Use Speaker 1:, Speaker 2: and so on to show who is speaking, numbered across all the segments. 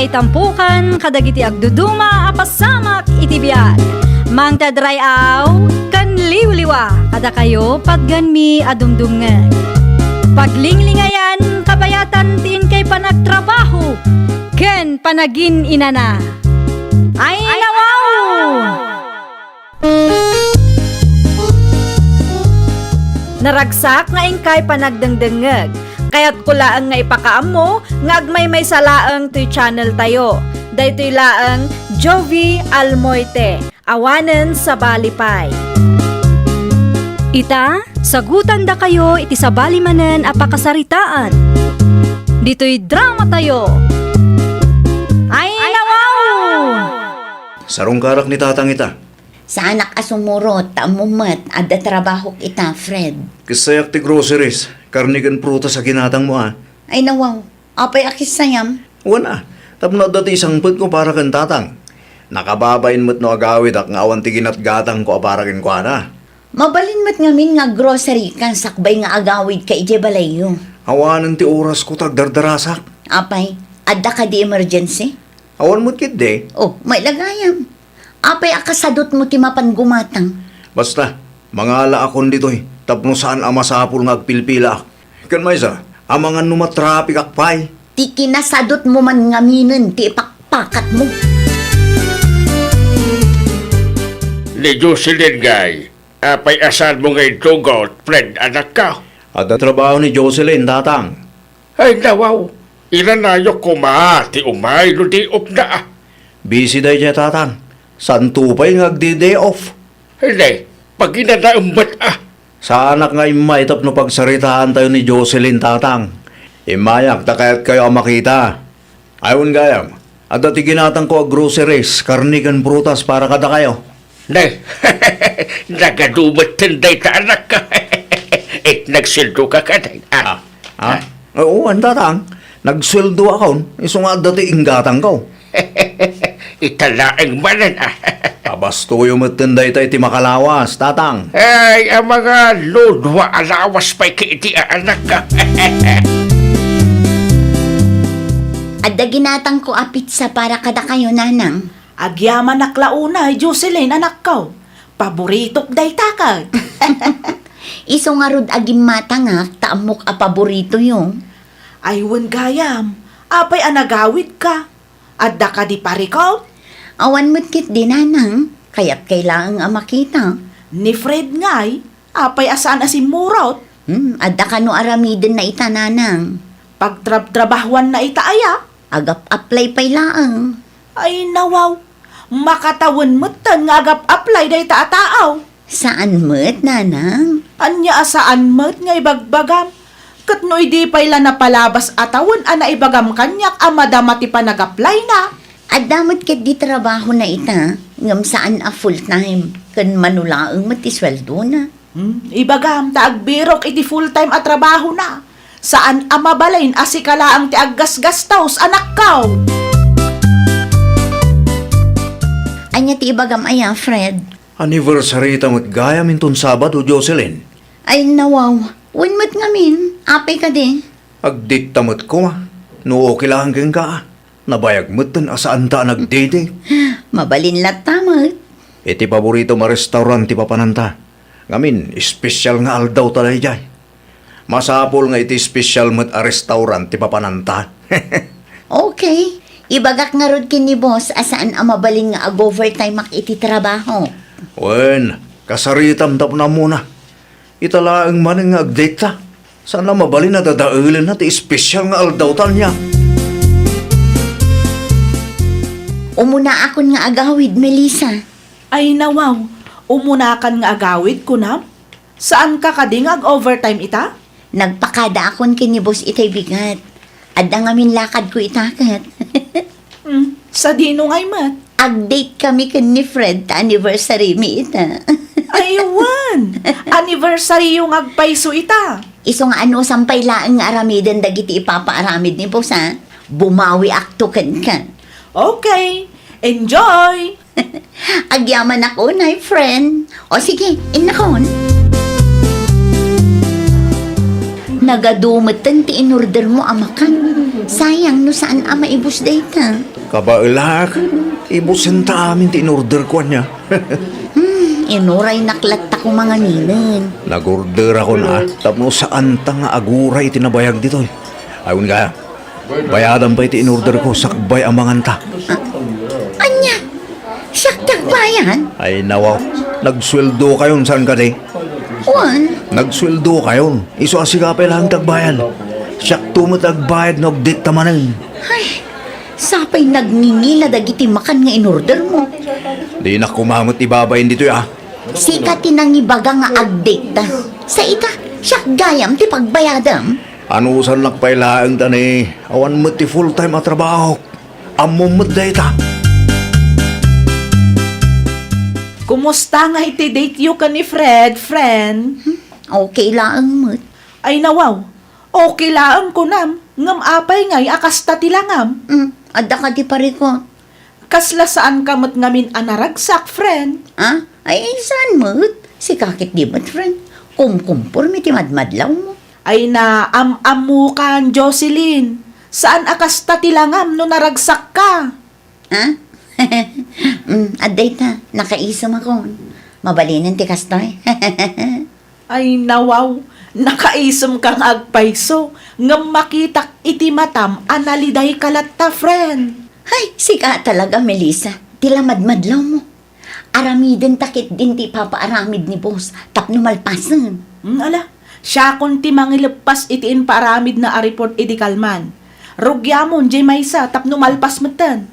Speaker 1: ngay tampukan kadagiti agduduma apasamak iti biag. Mangtadrayaw kan liwliwa kada kayo pagganmi adumdumngeg. Paglinglingayan kabayatan tiin kay panagtrabaho ken panagin inana. Ay nawaw! Naragsak nga ingkay panagdengdengeg. Kaya't kulaang nga ipakaam mo, nga agmay salaang to'y channel tayo. Daytoy laang Jovi Almoite, awanen sa balipay. Ita, sagutan da kayo iti sa balimanen apakasaritaan. Dito'y drama tayo. Ay nawaw!
Speaker 2: Sarong karak ni tatang ita.
Speaker 3: Sa anak asumurot, taamumat, adda trabahok ita, Fred.
Speaker 2: Kasayak ti groceries, karnigan pruta sa ginatang mo
Speaker 3: Ay nawaw, apay akis sayam.
Speaker 2: Wana, tapno dati isang put ko para kan tatang. Nakababain mo't no agawid ak nga awan ti ginatgatang ko aparakin ko na.
Speaker 3: Mabalin mat ngamin nga grocery kan sakbay nga agawid ka ije balayo.
Speaker 2: Awanan ti oras ko tagdardarasak.
Speaker 3: Apay, adda ka di emergency?
Speaker 2: Awan mo't kid de.
Speaker 3: Oh, may lagayam. Apay akasadot mo ti mapan gumatang.
Speaker 2: Basta, mga ala akon dito'y, tapno saan amasapul nga agpilpila ak. Kan maysa, amangan numatrapik akpay.
Speaker 3: Ti kinasadot mo man ngaminin ti ipakpakat mo.
Speaker 4: Ni Jocelyn Guy, apay asan mo ngayon tugot, Fred, anak ka.
Speaker 2: At ang trabaho ni Jocelyn, tatang.
Speaker 4: Ay nawaw, ilanayok ko ti umay no di op na.
Speaker 2: Busy day siya, tatang. Santupay nga agdi-day off.
Speaker 4: Hindi, pag inanaumbat
Speaker 2: Sa anak nga imay tapno pagsaritaan tayo ni Jocelyn, tatang. Imayak, takayat kayo ang makita. Ayun gayam, at dati ginatang ko ang groceries, karnigan prutas para kada kayo.
Speaker 4: Nay, nagadumat tinday ta anak ka. Nagsildo ka ka, day.
Speaker 2: Oo, ang tatang. Nagsweldo ako, iso nga dati inggatang ko.
Speaker 4: Italaang manan
Speaker 2: Abasto yung matinday tayo ti makalawas, tatang.
Speaker 4: Ay, ang mga lodwa alawas pa'y kaiti anak ka.
Speaker 3: Adda ginatang ko apit sa para kada kayo nanang.
Speaker 5: Agyaman naklauna, Jocelyn, anak ko. Paboritok day takag.
Speaker 3: Iso nga rod agim matangak, taamok a paborito yung.
Speaker 5: Aywan gayam, apay anagawid ka. Adda ka di parikaw?
Speaker 3: Awan mo't kit di nanang, kaya't kailangang makita.
Speaker 5: Ni Fred ngay, apay asaan asim murot.
Speaker 3: Adda ka no aramiden na ita nanang.
Speaker 5: Pagtrabahuan na ita aya.
Speaker 3: Agap apply pay laang.
Speaker 5: Ay nawaw, makatawan mo't tan nga agap apply day ta ataaw.
Speaker 3: Saan mo't nanang?
Speaker 5: Anya asaan mo't nga ibagbagam. Kat no idi pay la napalabas atawan ana ibagam kanyak amadama ti panag-apply na.
Speaker 3: Adda mo't kit di trabaho na ita, ngam saan a full time. Kan manulaang mo't isweldo na.
Speaker 5: Ibagam, taagbirok iti full-time at trabaho na. Saan amabalain asikala ang ti aggas-gastaws anak kaw?
Speaker 3: Anya ti ibagam aya, Fred.
Speaker 2: Anniversary tamot gaya minton Sabado, Jocelyn.
Speaker 3: Ay nawaw, winmat ngamin, apay ka di.
Speaker 2: Agdik tamot ko no okay lang hanggang ka. Nabayag mo't tan asaan ta nagdate.
Speaker 3: Mabalin lat tamat.
Speaker 2: Iti paborito ma restaurant ti papananta. Ngamin, espesyal nga aldaw talay jay. Masapol nga iti espesyal mo't a restaurant ti papananta.
Speaker 3: Okay, ibagak nga rod kini boss asaan ang mabalin nga ag-overtime mak iti trabaho.
Speaker 2: Wen, kasaritam tap na muna. Italaang man nga agdekta. Sana mabalin na dadaulin na ti espesyal nga aldaw tal niya.
Speaker 3: Umuna akon nga agawid, Melissa.
Speaker 5: Ay nawaw, umunakan nga agawid ko na. Saan ka kading ag-overtime ita?
Speaker 3: Nagpakada akon kini boss itay bigat. Adda nga min lakad ko itakat.
Speaker 5: Sa dino ngay mat.
Speaker 3: Ag-date kami kan ni Fred ta anniversary mi ita.
Speaker 5: Aywan, anniversary yung agpaiso ita.
Speaker 3: Iso nga ano sampay laang nga aramiden dagiti ipapaaramid ni boss ha. Bumawi akto kan kan.
Speaker 5: Okay, enjoy!
Speaker 3: Agyaman ako, my friend. O sige, inakon. Nagadumatan ti in-order mo amakan. Sayang no saan ama ibus data.
Speaker 2: Kabailak, ibusin ta amin ti in-order ko niya.
Speaker 3: Inuray naklat ko mga ninin.
Speaker 2: Nag-order ako na, tapos saan ta nga aguray tinabayag dito. Ayun kaya, bayadan pa iti in-order ko, sakbay amangan ta.
Speaker 3: Anya, siyak tagbayan?
Speaker 2: Ay nawaw, nagsweldo kayon saan ka di?
Speaker 3: Juan,
Speaker 2: Nagsweldo kayon, iso asigapay lang tagbayan. Siyak tumatagbayad na update tamanin.
Speaker 3: ay, sapay nagningi na dagiti makan nga in-order mo.
Speaker 2: Di na kumamot ibabayin dito ya.
Speaker 3: Sika tinangibaga nga agdate ta. Sa ita, siyak gayam ti pagbayadam.
Speaker 2: Ano usan nakpailaang tani, awan mo ti full time at trabaho. Amo mo data.
Speaker 5: Kumusta nga iti date yu ka ni Fred, friend?
Speaker 3: Okay lang mo't.
Speaker 5: Ay nawaw, okay lang ko nam. Ngam apay ngay akasta tilangam.
Speaker 3: Adda ka di parikot.
Speaker 5: Kasla saan kamot ngamin anaragsak, friend?
Speaker 3: Ah, ay saan mo't? Si kakit di mo't, friend. Kumkumpor mi ti madmadlaw mo.
Speaker 5: Ay na amukan, Jocelyn. Saan akasta tilangam no naragsak ka?
Speaker 3: Ha? Aday ta, nakaisam ako. Mabalinan ti kastoy.
Speaker 5: Ay nawaw, nakaisam kang agpayso. Ngam makitak iti matam analiday kalatta, friend.
Speaker 3: Ay, sika talaga, Melissa. Tila madmadlaw mo. Aramiden takit din ti papaaramid ni boss. Tapno malpasan.
Speaker 5: Ala, siya kun ti mangilepas itiin paramid na ariport iti kalman. Rugyamon, jay maysa, tapno malpas matan.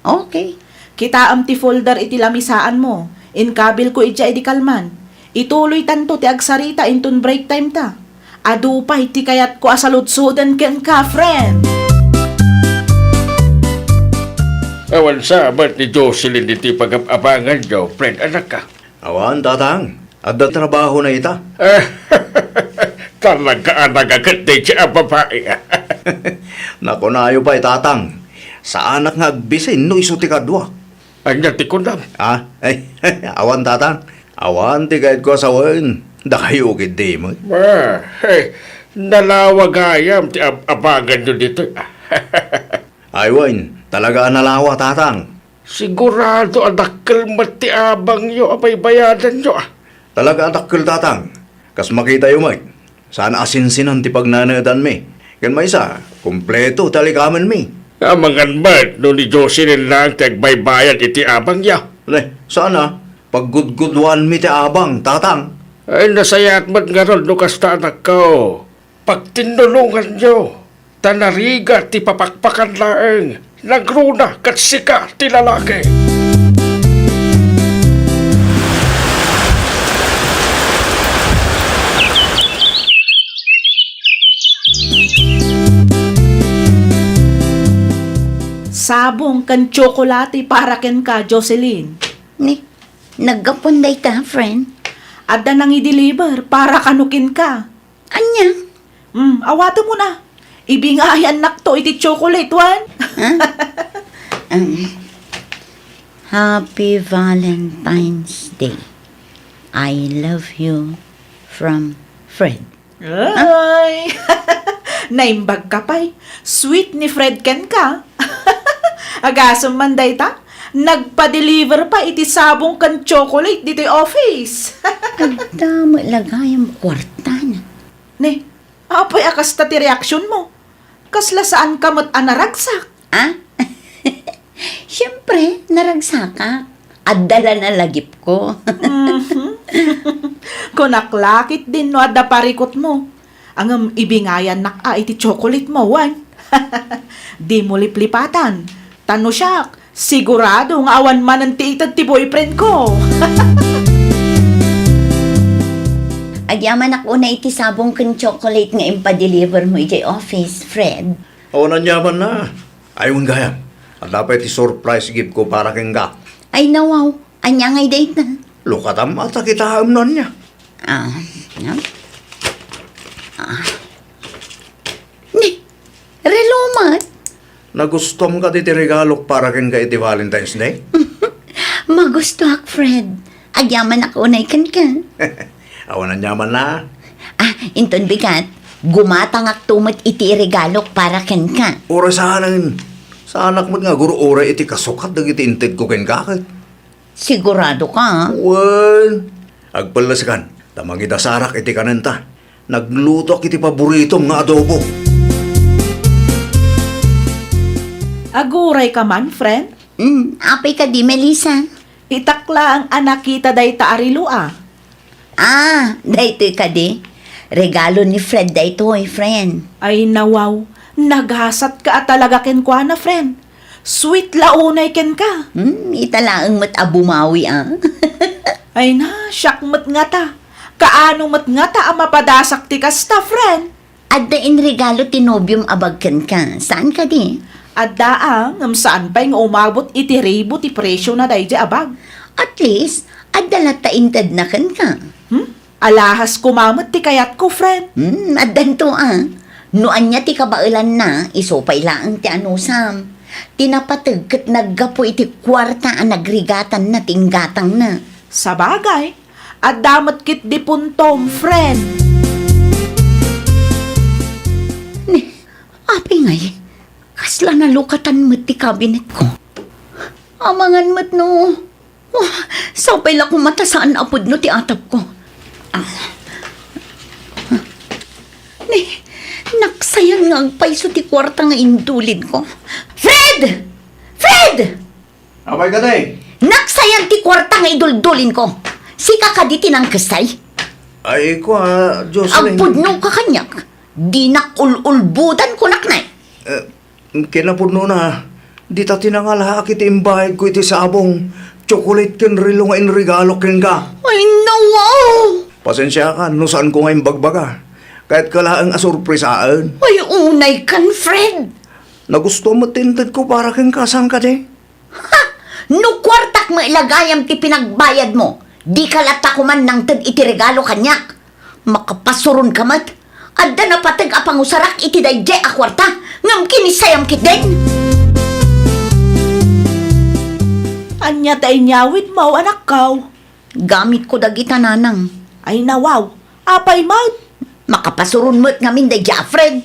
Speaker 3: Okay.
Speaker 5: Kita am ti folder iti lamisaan mo. Inkabil ko iti iti kalman. Ituloy tanto ti agsarita intun break time ta. Adu pa iti kayat ko asaludsudan ken ka, friend.
Speaker 4: Awan sa amat ni Jocelyn iti pag-apangan niyo, friend, anak ka.
Speaker 2: Awan, tatang. Adda trabaho na ita.
Speaker 4: Talaga anak agad di siya babae.
Speaker 2: Nako na ayo pa tatang. Sa anak nga agbisin, no iso ti kadwa.
Speaker 4: Anya ti kunam.
Speaker 2: Ah, ay, awan tatang. Awan ti kahit ko asawan. Dakayo kid di mo.
Speaker 4: Nalawagayam ti apangan niyo dito.
Speaker 2: Aywan, talaga nalawa tatang.
Speaker 4: Sigurado adakkel mati abang yo apay bayadan yo.
Speaker 2: Talaga atakkel tatang. Kas makita yung may. Sana asinsinan ti pagnanadan mi. Kan may isa, kumpleto talikaman mi.
Speaker 4: Amangan mat no ni Jocelyn lang tagbaybayan iti abang ya.
Speaker 2: Le, sana, paggudgudwan mi ti abang, tatang.
Speaker 4: Ay nasayat mat nga ron no kasta anak ko. Pagtinulungan nyo, tanariga ti papakpakan laeng. Nagruna kat sika ti lalaki.
Speaker 5: Sabong kan tsokolate para ken ka, Jocelyn.
Speaker 3: Ni, naggapunday ka, friend.
Speaker 5: Adda nang i-deliver para kanukin ka.
Speaker 3: Anya?
Speaker 5: Awato mo na. Ibingayan nakto iti chocolate, wan.
Speaker 3: Happy Valentine's Day. I love you from Fred.
Speaker 5: Ay! Naimbag ka pa'y. Sweet ni Fred ken ka. Agasam man day ta. Nagpa-deliver pa iti sabong kan chocolate dito office.
Speaker 3: Agdama lagay ang kwarta na.
Speaker 5: Ne, apoy akas ta ti reaksyon mo. Kasla saan ka mo't anaragsak.
Speaker 3: Ah? Siyempre, naragsaka. Adala na lagip ko.
Speaker 5: Kunaklakit din no adda parikot mo. Ang ibingayan nak iti chocolate mo, wan. Di mo liplipatan. Tano siya, sigurado nga awan man ang tiitad ti boyfriend ko.
Speaker 3: Agyaman ako na iti sabong kan chocolate nga impa-deliver mo iti office, Fred.
Speaker 2: Awan na nyaman na. Ayun gaya. At dapat i-surprise gift ko para keng ka.
Speaker 3: Ay nawaw, anya ngay date na.
Speaker 2: Lukatam at kita amnon niya.
Speaker 3: No? Ni, relumat.
Speaker 2: Nagustom ka diti regalok para keng ka iti Valentine's Day?
Speaker 3: Magusto ak, Fred. Agyaman ako na ikan ka.
Speaker 2: Awan na nyaman na.
Speaker 3: Inton bigat. Gumatangak tumot iti regalok para ken ka.
Speaker 2: Ora sa anak mo nga guro ora iti kasukat dagiti inted ko ken kakit.
Speaker 3: Sigurado ka?
Speaker 2: Wen, agpalaskan, tamang idasarak iti kanenta. Nagluto iti paborito nga adobo.
Speaker 5: Aguray ka man, friend.
Speaker 3: Apay ka di, Melissa.
Speaker 5: Itakla ang anak kita day taarilo
Speaker 3: Daytoy ka di. Regalo ni Fred daytoy, friend.
Speaker 5: Ay nawaw, naghasat ka at talaga ken kwa na, friend. Sweet launay ken ka.
Speaker 3: Italaang mat abumawi,
Speaker 5: Ay na, siyak mat nga ta. Kaano mat nga ta ang mapadasak ti kasta, friend.
Speaker 3: At dain regalo tinobium abagkan ka. Saan ka di?
Speaker 5: At daang, saan pa yung umabot iti rebo ti presyo na day di abag.
Speaker 3: At least, at dalat taintad na kan ka.
Speaker 5: Alahas kumamot ti kayat ko, friend.
Speaker 3: At danto Noan niya ti kabailan na, isopay laang ti anusam. Tinapatag kat naggapo iti kwarta ang nagrigatan na tinggatang na.
Speaker 5: Sa bagay, at damat kit di puntom, friend.
Speaker 3: Apay ngay, kasla na lukatan mo't ti cabinet ko. Amangan mo't no. Sapay la kong matasaan apod no ti atap ko. Naksayan nga ang paiso ti kwarta nga indulin ko. Fred! Fred!
Speaker 2: Abay ka day.
Speaker 3: Naksayan ti kwarta nga iduldulin ko. Sika ka di tinang kasay.
Speaker 2: Ay ko Jocelyn.
Speaker 3: Agpudno ka kanyak. Di nakululbudan ko naknay.
Speaker 2: Kinapudno na. Di ta tinangalaha kiti imbahid ko iti sabong. Chocolate ken rilo nga inregalo ken ka.
Speaker 3: Ay, nawaw!
Speaker 2: Pasensya ka, no saan ko ngayon bagbaga. Kahit kalaang asurpresaan.
Speaker 3: Ay, unay kan, Fred.
Speaker 2: Nagusto mo tinted ko para ken kasang ka de.
Speaker 3: Ha! No kwartak mo ilagayam ti pinagbayad mo. Di ka lata ko man nang tad iti regalo kanyak. Makapasuron ka mat. Adda na patag apang usarak iti dayjay a kwarta. Ngam kinisayam kit din.
Speaker 5: Anya tay nyawid mo, anak kaw.
Speaker 3: Gamit ko dagita nanang.
Speaker 5: Ay nawaw, apay maut.
Speaker 3: Makapasuron mo't ngamin dayjay a Fred.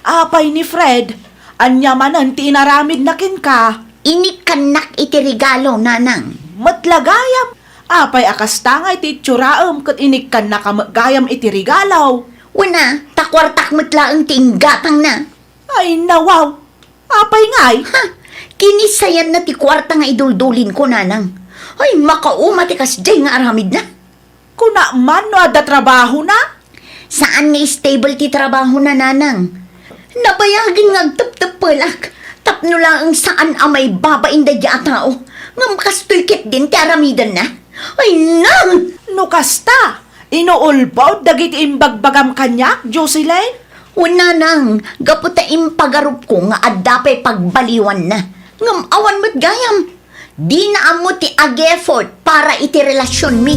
Speaker 5: Apay ni Fred. Anya manan ti inaramid na kin ka.
Speaker 3: Inikanak iti regalo nanang.
Speaker 5: Matlagayam. Apay akas tangay ti tsuraam kat inikkan na kamagayam iti regalaw.
Speaker 3: Una, takwartak mo't laang tinggatang na.
Speaker 5: Ay nawaw, apay ngay.
Speaker 3: Ha! Kinisayan na ti kwarta nga iduldulin ko, nanang. Ay, makauma ti kasjay nga aramid na.
Speaker 5: Kuna man no ada trabaho na.
Speaker 3: Saan nga stable ti trabaho na, nanang? Nabayagin nga agtap-tapalak. Tapno lang ang saan amay babain da di a tao. Ngam kastulkit din ti aramidan na. Ay, nang!
Speaker 5: No kasta, inuulbaw dagiti imbagbagam kanyak, Jocelyn?
Speaker 3: Una nang, gaputa impagarup ko nga adapay pagbaliwan na. Ngam awan mo't gayam. Di na amo ti ag-effort para iti relasyon mi.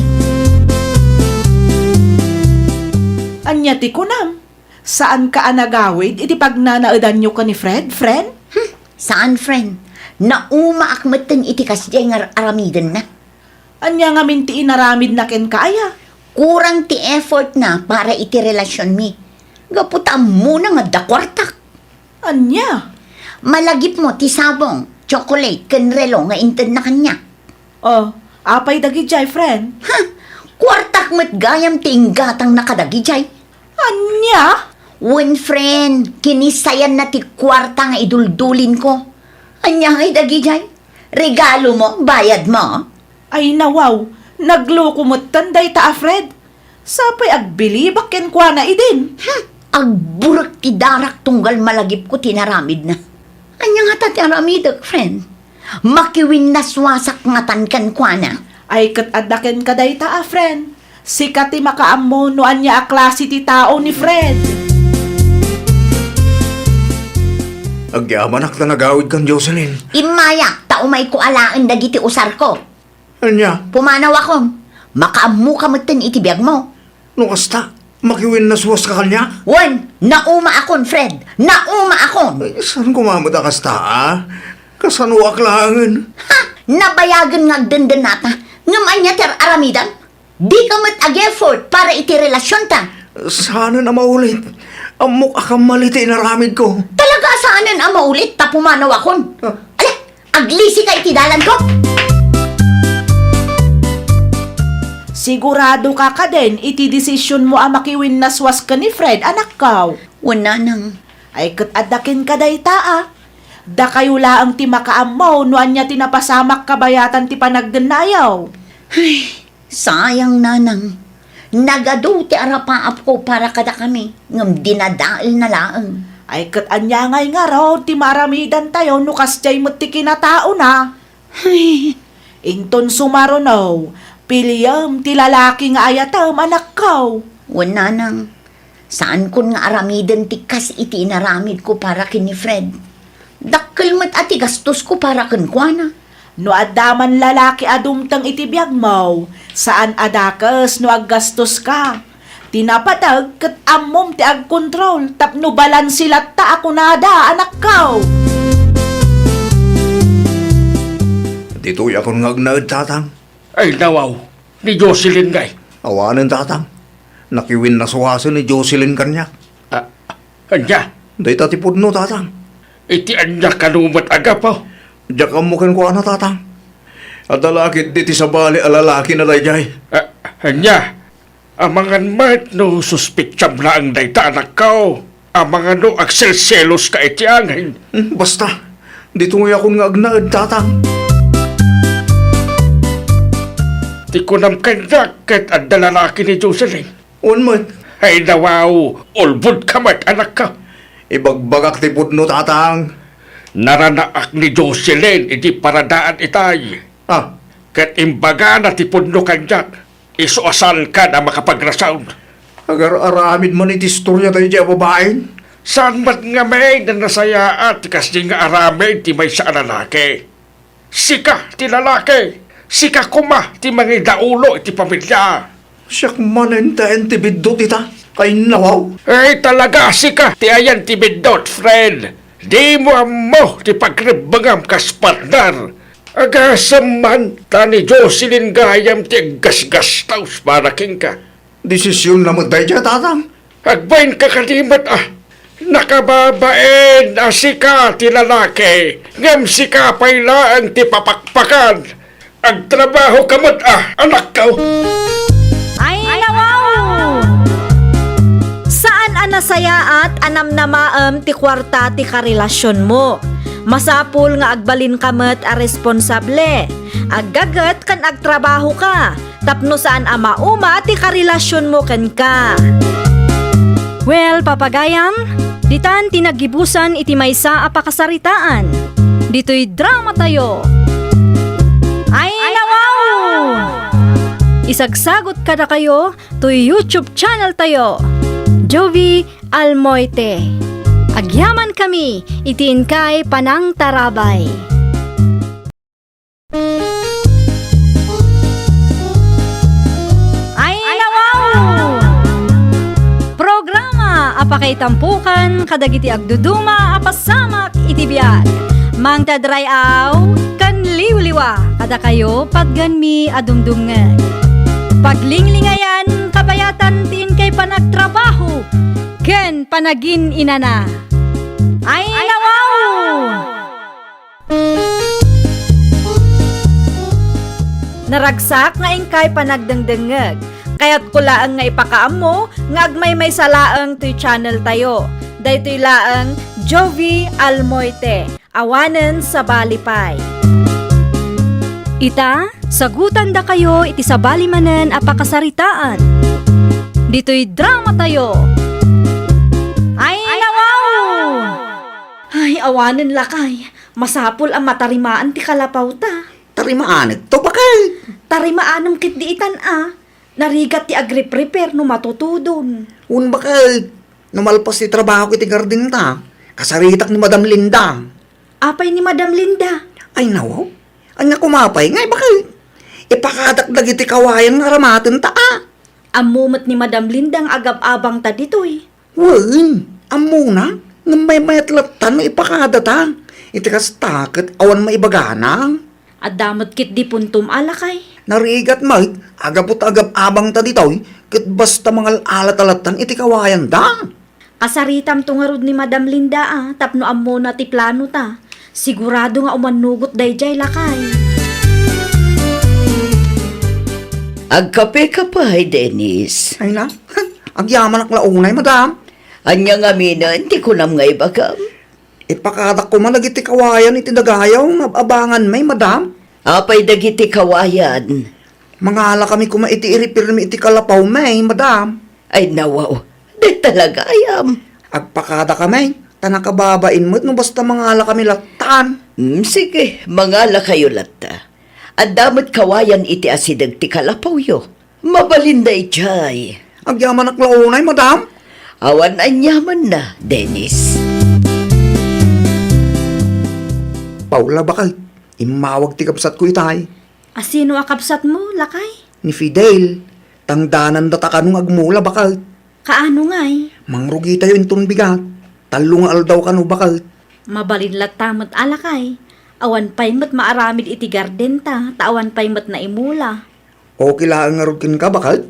Speaker 5: Anya ti kunam. Saan ka anagawid iti pagnanaadan nyo ka ni Fred, friend?
Speaker 3: Saan, friend? Nauma akmatan iti kasjay nga aramidan na.
Speaker 5: Anya nga minti inaramid na ken kaya.
Speaker 3: Kurang ti effort na para iti relasyon mi. Gaputa muna nga dakwartak.
Speaker 5: Anya?
Speaker 3: Malagip mo ti sabong, chocolate, ken relo nga inted na kanya.
Speaker 5: Oh, apay dagi jay, friend.
Speaker 3: Ha! Kwartak mo't gayam ti inggatang nakadagijay.
Speaker 5: Anya?
Speaker 3: When friend, kinisayan na ti kwarta nga iduldulin ko. Anya ngay dagijay? Regalo mo, bayad mo.
Speaker 5: Ay nawaw, nagloko mo't tanday ta, Fred. Sapay agbilibak ken kwa na idin.
Speaker 3: Agburak ti darak tunggal malagip ko tinaramid na. Anya nga ta tinaramidag, friend? Makiwin naswasak nga tankan kwa na.
Speaker 5: Ay kat adaken kaday ta, friend. Sikat ti makaammo no anya a klase ti tao ni Fred.
Speaker 2: Agyaman ak na nagawid kang Jocelyn.
Speaker 3: Imayak, taumay ko alaan dagiti usar ko.
Speaker 2: Anya,
Speaker 3: Pumanaw ako. Makaamu ka mo't itibiyag mo.
Speaker 2: no kasta, makiwin na suwas ka kanya.
Speaker 3: Wan, nauma akon, Fred. Nauma akon.
Speaker 2: Ay, saan kumamata kasta, Kasanuak langan.
Speaker 3: Ha! Nabayagan nga agdandan nata. Ngaman niya ter aramidan. Di ka mat ag-effort para iti relasyon ta.
Speaker 2: Sana na maulit. Amok akang maliti na ramid ko.
Speaker 3: Talaga saanan ang maulit tapumanaw akon? Ala, aglisi ka itidalan ko?
Speaker 5: Sigurado ka din, iti desisyon mo ang makiwin na swas ka ni Fred, anak kaw.
Speaker 3: Wala nang.
Speaker 5: Ay adakin ka day taa. Da kayo laang ti makaamaw, noan niya tinapasamak kabayatan ti panagdanayaw.
Speaker 3: Sayang nanang. Nagado ti arapaap ko para kada kami. Ngam dinadaal na laang.
Speaker 5: Ay anya ngay nga raw, ti maramidan tayo, nukas jay mo ti kinatao na. Inton sumarunaw, piliyam ti lalaki nga ayatam, anak kaw.
Speaker 3: Wala nang. Saan kun nga aramidan ti kas iti inaramid ko para kini Fred. Dakkel mat ati gastos ko para kenkwana.
Speaker 5: No adaman lalaki adumtang itibiyag mo, saan adakas no aggastos ka. Tinapatag kat amom ti agkontrol, tapno balansilat ta ako nada, anak kaw.
Speaker 2: Dito'y akong ngagnaad, tatang.
Speaker 4: Ay nawaw, ni Jocelyn gay.
Speaker 2: Awanan, tatang. Nakiwin na suwasan ni Jocelyn kanyak.
Speaker 4: Anya,
Speaker 2: Day tatipod no, tatang.
Speaker 4: iti anya kanumat aga po.
Speaker 2: Diyak ang mukan ko ana, tatang. At lalaki diti sa bali alalaki na dayjay.
Speaker 4: Anya, amangan mat no suspitsam na ang dayta anak ko. Amangan no akselselos ka iti angin.
Speaker 2: Basta, dito nga akong ngagnaad, tatang.
Speaker 4: Di ko nam kanyak kat ang dalalaki ni Jocelyn.
Speaker 2: Unmat,
Speaker 4: Ay nawaw, ulbud ka mat anak ka.
Speaker 2: ibagbagak tipod no, tatang.
Speaker 4: Naranaak ni Jocelyn iti paradaan itay.
Speaker 2: Ah,
Speaker 4: Kat imbaga na tipod no kanyak. Isuasan ka na makapagrasound.
Speaker 2: agar aramid man iti istorya tayo dyan babaeng.
Speaker 4: Saan mat nga may na nasaya at kasi nga arame ti may sa lalaki. Sika ti lalaki. Sika kuma ti mga daulo iti pamilya.
Speaker 2: Siyak manentaen ti biddo tita. Kay nawaw.
Speaker 4: Ay talaga sika ti ayan ti bidot, friend. Di mo amo ti pagribangam kas partner. Agasam man tani Jocelyn gayam ti gasgastaus para king ka.
Speaker 2: Desisyon naman tayo dyan, tatang.
Speaker 4: Agbain ka kalimat nakababaen sika ti lalaki. Ngam sika paylaan ti papakpakan. Agtrabaho kamot anak ka.
Speaker 1: Ay, nawaw! Saan anasaya at anam na maam ti kwarta ti karelasyon mo? Masapul nga agbalin kamet a responsable. Aggagat kan agtrabaho ka. Tapno saan ama-uma ti karelasyon mo ken ka. Well, papagayam, ditan tinagibusan iti maysa a pakasaritaan. Dito'y drama tayo. Ay, nawaw! Isagsagot ka na kayo to YouTube channel tayo. Jovi Almoite. Agyaman kami, itiin kay Panang Tarabay. Ay, nawaw! Programa apakay tampukan kadagiti agduduma apasamak itibiyag. Mang tadrayaw kan liwliwa kada kayo pagganmi adumdumngeg. Paglinglingayan kabayatan tin kay panagtrabaho ken panagin inana. Ay, nawaw! Naragsak nga ingkay panagdengdengeg. Kaya't kulaang nga ipakaam mo, nga agmay may salaang to'y channel tayo. Daytoy laang Jovi Almoite, awanen sa balipay. Ita, sagutan da kayo iti sa balimanen a pakasaritaan. Dito'y drama tayo. Ay, nawaw! Ay, awanen lakay. Masapul ang matarimaan ti kalapaw ta.
Speaker 6: Tarimaan ito ba kay?
Speaker 1: Tarimaanong kit di itan Narigat ti agri-prepare no matutudon.
Speaker 6: Un ba kay? Numalpas ti trabaho kiti garding ta. Kasaritak ni Madam Linda.
Speaker 1: Apay ni Madam Linda.
Speaker 6: Ay nawaw. Ang nga kumapay ngay ba kay? Ipakadakdag iti kawayan nga ramatin ta
Speaker 1: Amumot ni Madam Linda ang agab-abang ta ditoy.
Speaker 6: Wen, amuna. Nang may mayatlatan no ipakadata. Iti kas takot awan maibaganang.
Speaker 1: At damot kit di puntum alakay.
Speaker 6: Narigat may agapot agap abang ta ditaw, kat basta mga alat-alatan iti kawayan da.
Speaker 1: Kasaritam to nga rod ni Madam Linda tapno ammo na ti plano ta. Sigurado nga umanugot dayjay lakay.
Speaker 3: Agkape ka pa, Dennis.
Speaker 6: Ay na, agyaman ak launay, madam.
Speaker 3: Anya nga minan, di ko nam nga ibagam.
Speaker 6: Ipakadak ko man iti kawayan iti dagayaw, nga abangan may, madam.
Speaker 3: Apay dagiti kawayan.
Speaker 6: Mangala kami kuma iti iripirmi iti kalapaw may, madam.
Speaker 3: Ay nawaw, di talaga ayam.
Speaker 6: Agpakada kami, tanakababain mo't no basta mangala kami latan.
Speaker 3: Sige, mangala kayo lata. At damot kawayan iti asidag ti kalapaw yo. Mabalinda ijay.
Speaker 6: Agyaman ak launay, madam.
Speaker 3: Awan anyaman na, Dennis.
Speaker 6: Paula bakal, imawag ti kapsat ko itay.
Speaker 1: Asino akapsat mo, lakay?
Speaker 6: Ni Fidel, tangdanan data kanong agmula bakal.
Speaker 1: Kaano nga'y?
Speaker 6: Mangrugi tayo inton bigat. Talong aldaw kanu bakal.
Speaker 1: Mabalinlat tamot alakay. Awan pa'y mat maaramid iti garden ta, tawan pa'y mat na imula.
Speaker 6: O kilaang ngarukin ka bakal?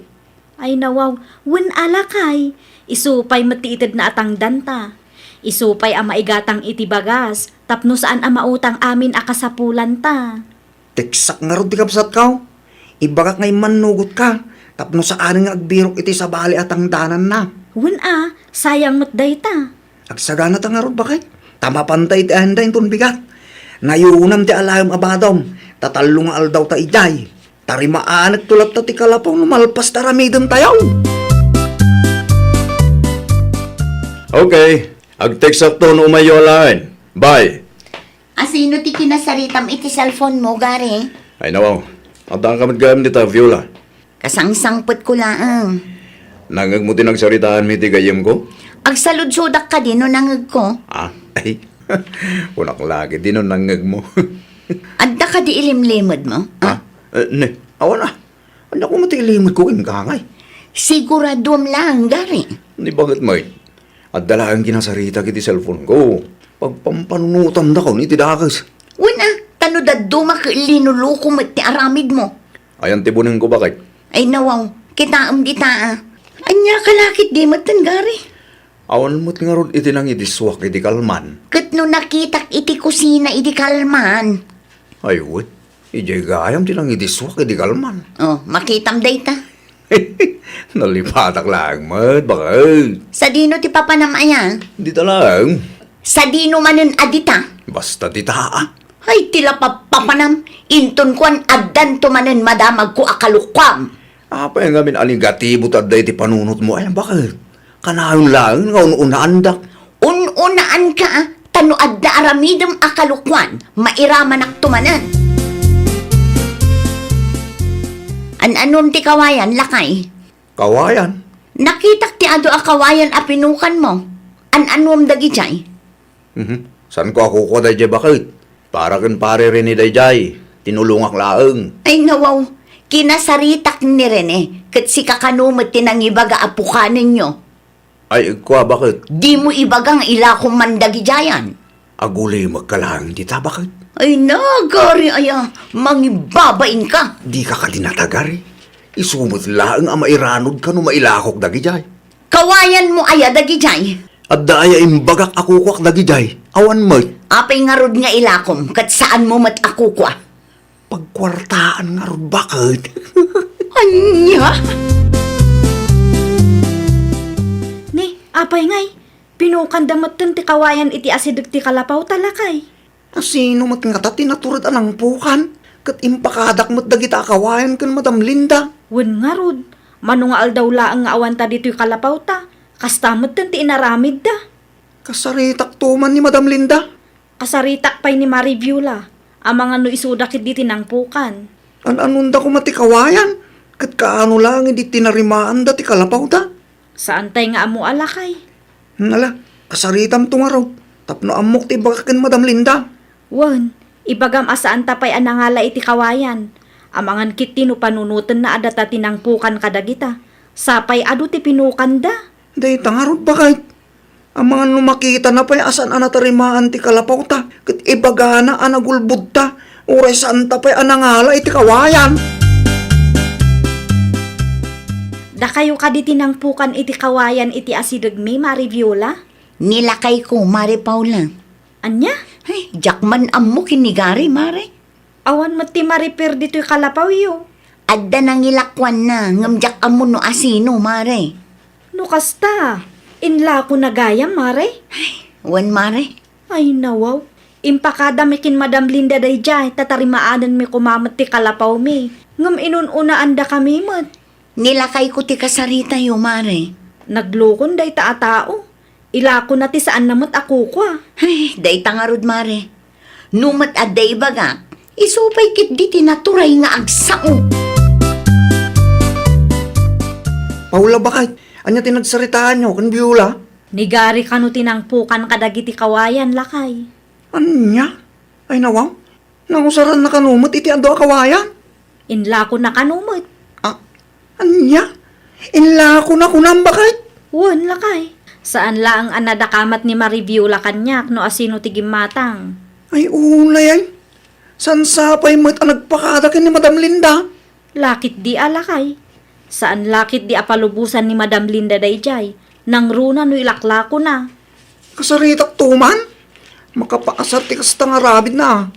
Speaker 1: Ay nawaw, wen alakay. Isupay mat ti itid na atang danta. Isupay ang maigatang iti bagas, tapno saan ang mautang amin akasapulan ta.
Speaker 6: Teksak nga ron ti kapsat ka. Ibagak ngay manugot ka. Tapno saan nga agbirok iti sa bali at ang danan na.
Speaker 1: Wen sayang mat day ta.
Speaker 6: Agsagana ta nga ron bakal. Tama pantay ti anda inton bigat. Nayunam ti alayom abadom. Tatalong aldaw ta ijay. Tarimaan at tulad ta ti kalapaw numalpas taramidon tayaw.
Speaker 2: Okay, agteksak to no umayo alain. Bye.
Speaker 3: Asino ti kinasaritam iti cellphone mo, gari?
Speaker 2: Ay nawaw, at ang kamad gayam dita, Viola.
Speaker 3: Kasangsangpot ko laang.
Speaker 2: Nangag mo tinagsaritaan mi ti gayam ko?
Speaker 3: Agsaludsudak ka din no nangag ko.
Speaker 2: Ay, unak lagi din nun nangag mo.
Speaker 3: Adda ka di ilimlimod mo.
Speaker 2: Ne, awan na. Ano ko matilimod ko ingkangay?
Speaker 3: Siguradom lang, gari.
Speaker 2: Ni bakit mo at dalagang kinasarita kiti cellphone ko. Pagpampanunutan da ko ni tidakas.
Speaker 3: Una, tanudad dumak linuluko mo ti aramid mo.
Speaker 2: Ayan tibunin ko bakit?
Speaker 3: Ay nawaw, kitaam di taa. Anya kalakit di matan, gari.
Speaker 2: Awan mo't nga ron iti nang idiswak iti kalman.
Speaker 3: Kat no nakitak iti kusina iti kalman.
Speaker 2: Ay, wait. Ijay gayam ti nang idiswak iti kalman.
Speaker 3: Oh, makitam day ta.
Speaker 2: Nalipatak lang, mat, bakit?
Speaker 3: Sa dino ti papanamaya.
Speaker 2: Di talang.
Speaker 3: Sa dino manen adita.
Speaker 2: Basta ti taa.
Speaker 3: Ay tila papanam. Inton kuan addan to manen madamag ko akalukwam.
Speaker 2: Apa yung gamin aligatibo taday ti panunot mo? Ay, bakit? Kanayon lang, nga ununaan da.
Speaker 3: Ununaan ka, tano adda aramidem akalukwan, mairaman ak tumanan. An-anom ti kawayan, lakay.
Speaker 2: Kawayan.
Speaker 3: Nakitak ti ado akawayan a pinukan mo. An-anom dagi jay.
Speaker 2: San ko ako ko dayjay bakit? Para kan pare rin ni dayjay. Tinulungak laeng.
Speaker 3: Ay nawaw, kinasaritak ni Rene, kat si kakanumot tinangibaga apukanin nyo.
Speaker 2: Ay, kwa bakit?
Speaker 3: Di mo ibagang ilakong mandagi jayan.
Speaker 2: Aguli magkalang di ta bakit?
Speaker 3: Ay nagari aya, mangibabain ka.
Speaker 2: Di ka kadinatagari. Isumot laeng ang mairanod ka no mailakok dagijay.
Speaker 3: Kawayan mo aya dagi jay.
Speaker 2: At daya imbagak ako kwak dagijay. Awan mo.
Speaker 3: Apay nga rod nga ilakom, kat saan mo mat ako kwa?
Speaker 2: Pagkwartaan nga ron bakit?
Speaker 3: Anya?
Speaker 1: Ni, apay ngay. Pinukandamat ti kawayan iti asidag ti kalapaw talakay.
Speaker 6: Sino mat nga ta tinaturad anang pukan? Kat impakadak mat dagita kawayan kan Madam Linda.
Speaker 1: Wen nga rod, manungaal daw laang nga awan ta dito'y kalapaw ta. Kastamot ti inaramid da.
Speaker 6: Kasaritak tuman ni Madam Linda.
Speaker 1: Kasaritak pa'y ni Marie Viola. Ang mga no isudakit di tinangpukan.
Speaker 6: Anunda ko mati kawayan. Kat kaano lang hindi tinarimaan da ti kalapaw da.
Speaker 1: Saan tay nga amo alakay?
Speaker 6: Nala, kasaritam to nga raw. Tapno amok ti bagakin Madam Linda.
Speaker 1: Wen, ibagam asaan tapay anangala iti kawayan. Amangan kiti no panunutan na adata tinangpukan kadagita. Sapay adu ti pinukan da.
Speaker 6: Day tangarod bakit? Ang mga numakita na pa'y asan anatarimaan ti kalapaw ta. Kat ibagana anagulbud ta. Uray saan ta pa'y anangala iti kawayan.
Speaker 1: Da kayo ka di tinangpukan iti kawayan iti asidagmi, Mari Viola?
Speaker 3: Nilakay ko, Mare Paula.
Speaker 1: Anya?
Speaker 3: Ay, jakman ammo kinigari, Mare.
Speaker 1: Awan mo ti maripir dito'y kalapaw yo.
Speaker 3: Adda nang ilakwan na, ngamjak ammo no asino, Mare.
Speaker 1: No kasta, inla ko nagayam, Mare.
Speaker 3: Wan, Mare.
Speaker 1: Ay nawaw, impakadamikin Madam Linda day jay, tatarimaanan mi kumamat ti kalapaw mi. Ngam inununaan da kami mat.
Speaker 3: Nilakay ko ti kasarita yo, Mare.
Speaker 1: Naglukon day taatao. Ila ko na ti saan namat ako kwa.
Speaker 3: Ay, day tangarod, Mare. Numat adday baga, isupay kit di tinaturay nga agsao.
Speaker 6: Paula, bakit? Anya tinagsaritaan nyo, kan Viola?
Speaker 1: Nigari kanu tinangpukan kadagiti kawayan lakay.
Speaker 6: Anya? Ay nawaw? Nangusaran na kanumot iti ando kawayan?
Speaker 1: Inla ko na kanumot.
Speaker 6: Ah, anya? Inla ko na kunam bakit?
Speaker 1: Wan lakay. Saan la ang anadakamat ni Mariviola kanyak no asino ti gimatang.
Speaker 6: Ay ulay ay. San sapay mo't ang nagpakadakin ni Madam Linda?
Speaker 1: Lakit di alakay. Saan lakit di apalubusan ni Madam Linda dayjay. Nang runa no ilakla ko na.
Speaker 6: Kasaritak tuman? Makapaasar ti kasta nga rabid na.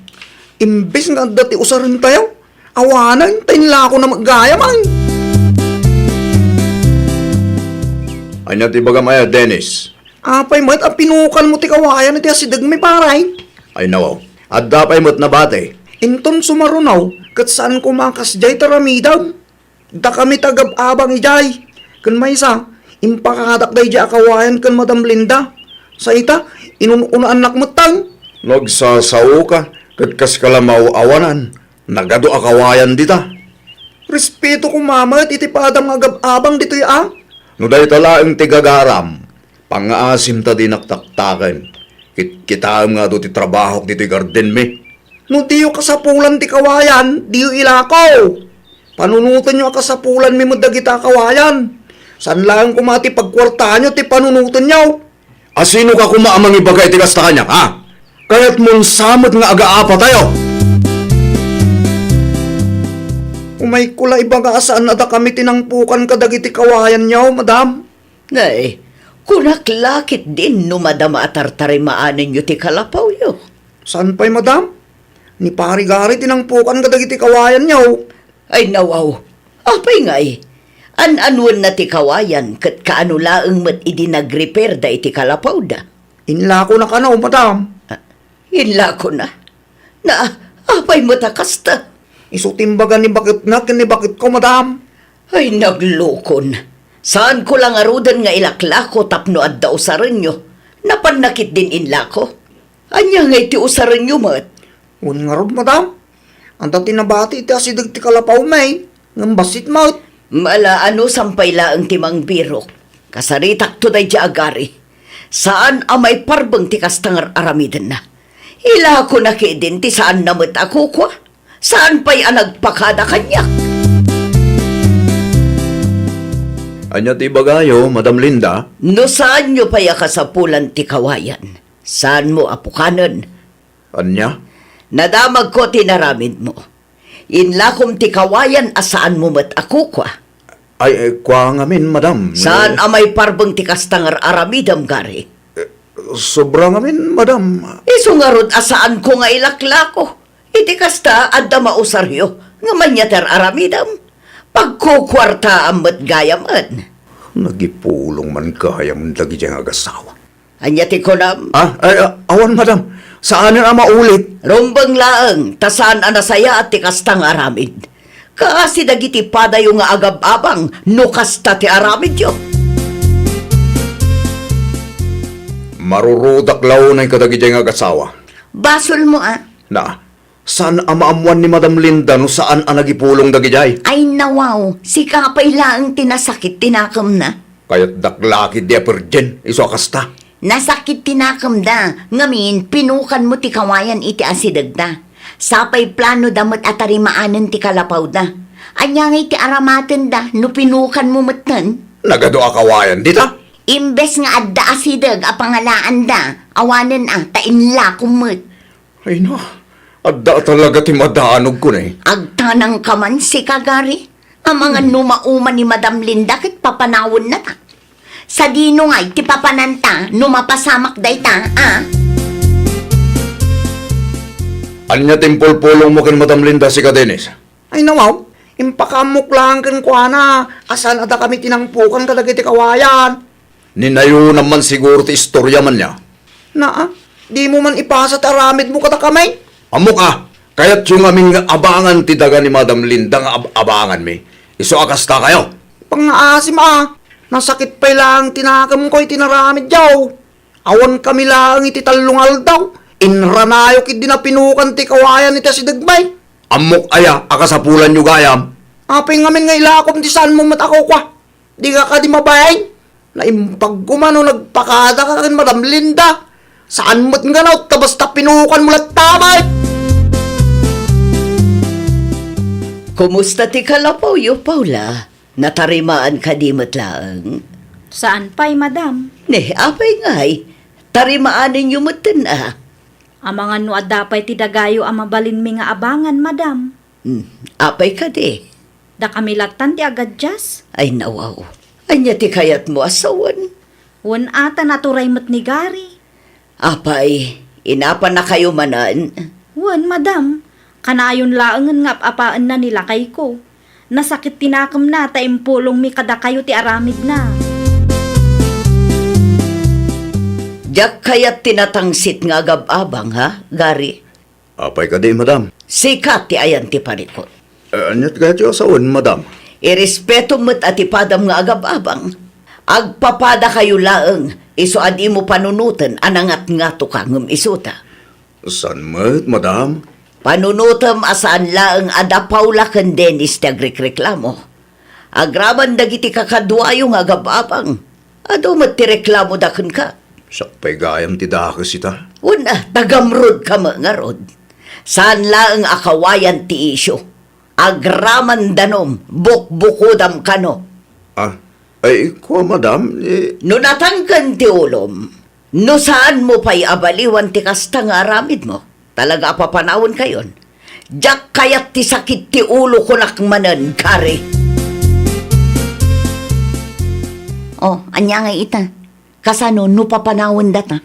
Speaker 6: Imbes nga dati usarin tayo. Awanan, tainla ko na maggayamang.
Speaker 2: Anya ti bagamaya, Dennis.
Speaker 6: Apay mo't ang pinukan mo ti kawayan iti asidag may paray.
Speaker 2: Ay nawaw. At dapay mo't nabate.
Speaker 6: Inton sumarunaw, kat saan kumakas jay taramidaw. Da kami tagab-abang ijay. Kan may isa, impakadak day jay akawayan kan Madam Linda. Sa ita, inununaan nakmatang.
Speaker 2: Nagsasao ka, kat kas kalamaw awanan. Nagado akawayan dita.
Speaker 6: Respeto ko mama at itipadang agab-abang dito ya.
Speaker 2: No dahi talaang tigagaram. Pang-aasim ta di naktaktakan. Kitaam nga do ti trabaho dito garden mi.
Speaker 6: No diyo kasapulan ti kawayan, diyo ilakaw. Panunutan nyo kasapulan mi madagita kawayan. San lang kumati pagkwarta nyo ti panunutan nyo.
Speaker 2: Asino ka kumaamang ibagay ti kasta kanya, ha? Kaya't mong samot nga aga-apa tayo.
Speaker 6: Umay kula iba nga saan na da kami tinangpukan kadagiti kawayan nyo, madam.
Speaker 3: Nay, kunaklakit din no madama atartarimaanin nyo ti kalapaw yo.
Speaker 6: Saan pa'y madam? Ni pari-gari tinangpukan kadagiti kawayan nyo.
Speaker 3: Ay nawaw, apay nga eh. An-anuan na ti kawayan kat kaano laeng mat idi nag-repair da iti kalapaw da.
Speaker 6: Inla ko na kanaw, madam.
Speaker 3: Inla ko na. Na, apay mo takasta.
Speaker 6: Isutimbagan ni bakit na, ni bakit ko, madam.
Speaker 3: Ay naglukon. Saan ko lang arudan nga ilaklako tapno at da usaran nyo. Napanakit din inla ko. Anya nga iti usaran nyo mat.
Speaker 6: Un nga rod, madam. Ang dati nabati iti asidag ti kalapaw may. Ngambasit maut.
Speaker 3: Mala ano sampay laang timang birok. Kasaritak to day di agari. Saan amay parbang ti kastangar aramidan na. Ila ko nakidin ti saan namat ako kwa. Saan pa'y anagpakada kanyak?
Speaker 2: Anya ti bagayo, Madam Linda?
Speaker 3: No saan nyo pa'y kasapulan ti kawayan? Saan mo apukanan?
Speaker 2: Anya?
Speaker 3: Nadamag ko tinaramid mo. Inlakom ti kawayan asaan mo mat ako kwa.
Speaker 2: Ay, kwa ngamin, Madam.
Speaker 3: Saan amay parbang ti kastangar aramidam gari?
Speaker 2: Sobra ngamin, Madam.
Speaker 3: Isungarod asaan ko nga ilaklako. Iti kasta adda mausaryo nga manyater aramidam. Pagkukwarta amat gayaman.
Speaker 2: Nagipulong man kaya mong lagi diyang agasawa.
Speaker 3: Anyati ko nam.
Speaker 2: Awan, Madam. Saan na maulit?
Speaker 3: Rumbang laang, tasaan anasaya at tikastang aramid. Kaasi dagiti pada yung nga agab-abang, nukasta ti aramid yo.
Speaker 2: Marurudak law na yung kadagi diyang agasawa.
Speaker 3: Basol mo
Speaker 2: Na, saan amaamuan ni Madam Linda no saan ang nagipulong dagi jay?
Speaker 3: Ay nawaw, si kapay laang tinasakit tinakam na.
Speaker 2: Kaya't daklaki di aperjen, iso akasta.
Speaker 3: Nasakit tinakam da, ngamin pinukan mo ti kawayan iti asidag da. Sapay plano damot atarimaanan ti kalapaw da. Anya nga iti aramaten da, no pinukan mo matan.
Speaker 2: Nagado akawayan dita?
Speaker 3: Imbes nga adda asidag a pangalaan da, awanen tainla kumot.
Speaker 2: Ay no, adda talaga ti madanog ko na eh.
Speaker 3: Agtanang kaman si kagari. Ang mga numauman ni Madam Linda kit papanawon na ta. Sa dino nga'y ti papananta, numapasamak day ta,
Speaker 2: Anya timpol-pulong mo kin Madam Linda si Kadenis?
Speaker 6: Ay nawaw, impakamok lang kan kwa na. Asan ada kami tinangpukan kadagiti kawayan.
Speaker 2: Ninayo naman siguro ti istorya man niya.
Speaker 6: Di mo man ipasa ti aramid mo kata kamay.
Speaker 2: Amok kaya't yung aming abangan ti daga ni Madam Linda nga abangan mi. Iso akasta kayo.
Speaker 6: Pangaasim nasakit pa lang tinakam ko'y tinaramid yaw. Awan kami lang iti talungal daw. Inranayo kit dinapinukan ti kawayan iti si Dagbay.
Speaker 2: Amok akasapulan nyo gayam.
Speaker 6: Apay ngamin nga ilakom ti saan mo matakaw kwa. Di ka di mabayay. Naimpag kumano nagpakada ka kan Madam Linda. Saan mo't nga na basta pinukan mo lang tamay.
Speaker 3: Kumusta ti kalapaw yo, Paula? Natarimaan ka di matlaang?
Speaker 1: Saan pa'y, madam?
Speaker 3: Apay nga'y. Tarimaanin yung matan
Speaker 1: Ang mga nuadapay ti dagayo ang mabalin mi nga abangan, madam.
Speaker 3: Apay ka di.
Speaker 1: Da kami latan ti agadjas.
Speaker 3: Ay nawaw. Anya ti kayat mo asawan.
Speaker 1: Wan ata naturay mo't ni Gary.
Speaker 3: Apay, inapa na kayo manan.
Speaker 1: Wan, madam. Kanayon laangan nga apaan na nila kay ko. Nasakit tinakam na ta impulong mi kada kayo ti aramid na.
Speaker 3: Diyak kayat tinatangsit nga agab-abang ha, Gary?
Speaker 2: Apay ka di, Madam.
Speaker 3: Sikat ti ayan ti parikot.
Speaker 2: Anyat kaya't yung asawan, Madam.
Speaker 3: Irespeto mo't atipadam nga agab-abang. Agpapada kayo laeng, iso adi mo panunutan anangat nga to ka ngum isuta.
Speaker 2: San mo't, Madam?
Speaker 3: Panunutam asaan laeng ada Paula ken Dennis tagrekreklamo. Agraman dagiti kakadwayo nga agab-abang. Ado mo't ti reklamo daken ka.
Speaker 2: Sakpay gayam ti dakas ita.
Speaker 3: Una, tagamrod ka mga rod. Saan laeng akawayan ti isyo? Agraman danom, bukbukudam kano.
Speaker 2: Ay, ko, Madam,
Speaker 3: No natangkan ti ulom, no saan mo pa'y abaliwan ti kasta nga aramid mo? Talaga papanawon kayon. Diyak kayat ti sakit ti ulo ko nakmanan, Kari. Anya nga ita. Kasano no papanawon data?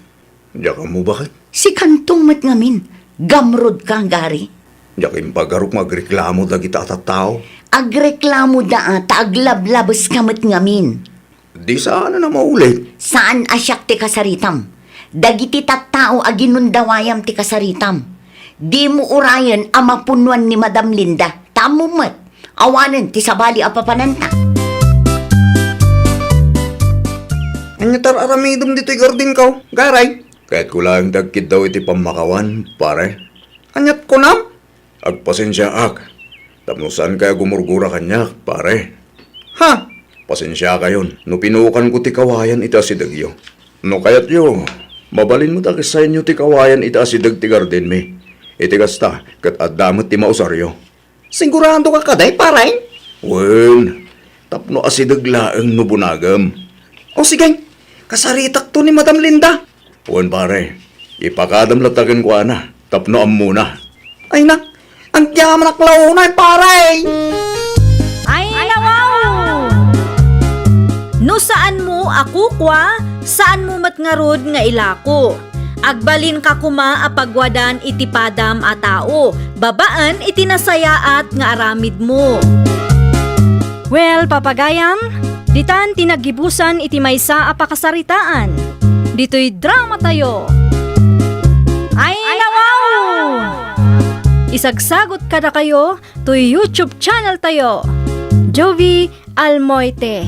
Speaker 2: diyak mo bakit?
Speaker 3: Si kantong mat ngamin, gamrod ka, Gari.
Speaker 2: Diyak impagarok magreklamo da kita tao.
Speaker 3: Agreklamo da taglablabas kamat ngamin.
Speaker 2: Di sana na maulit.
Speaker 3: Saan asyak ti kasaritam? Dagiti tattao aginundawayam ti kasaritam. Di mo urayan amapunuan ni Madam Linda. Tamo mat. Awanan ti sabali apapananta.
Speaker 6: Anya aramidom dito'y gardin ko, Garay.
Speaker 2: Kahit ko lang dagkid daw iti pamakawan, pare.
Speaker 6: Anyat ko na?
Speaker 2: Agpasensya Tapnosan kaya gumurgura kanya, pare.
Speaker 6: Ha?
Speaker 2: Pasensya kayon. No pinukan ko ti kawayan ita si Dagyo. No kayat yo, mabalin mo takis sa inyo ti kawayan ita si Dag ti garden mi. Iti kasta, kat adamot ti mausaryo.
Speaker 6: Sigurado ka kaday, paray?
Speaker 2: Wen, tapno asidag laeng no bunagam.
Speaker 6: O sige, kasaritak to ni Madam Linda.
Speaker 2: Wen pare, ipakadam latagan ko ana, tapno am muna.
Speaker 6: Ay na, ang yaman aklaw na, paray!
Speaker 1: Ay, nawaw! No saan mo ako kwa, saan mo matngarod nga ilako. Agbalin ka kuma apagwadan iti padam a tao, babaan iti nasayaat nga aramid mo. Well, papagayam, ditan tinagibusan iti maysa a pakasaritaan. Dito'y drama tayo. Ay, nawaw! Isagsagot kada kayo to YouTube channel tayo. Jovi Almoite.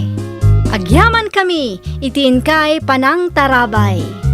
Speaker 1: Agyaman kami, itiin kay Panang Tarabay.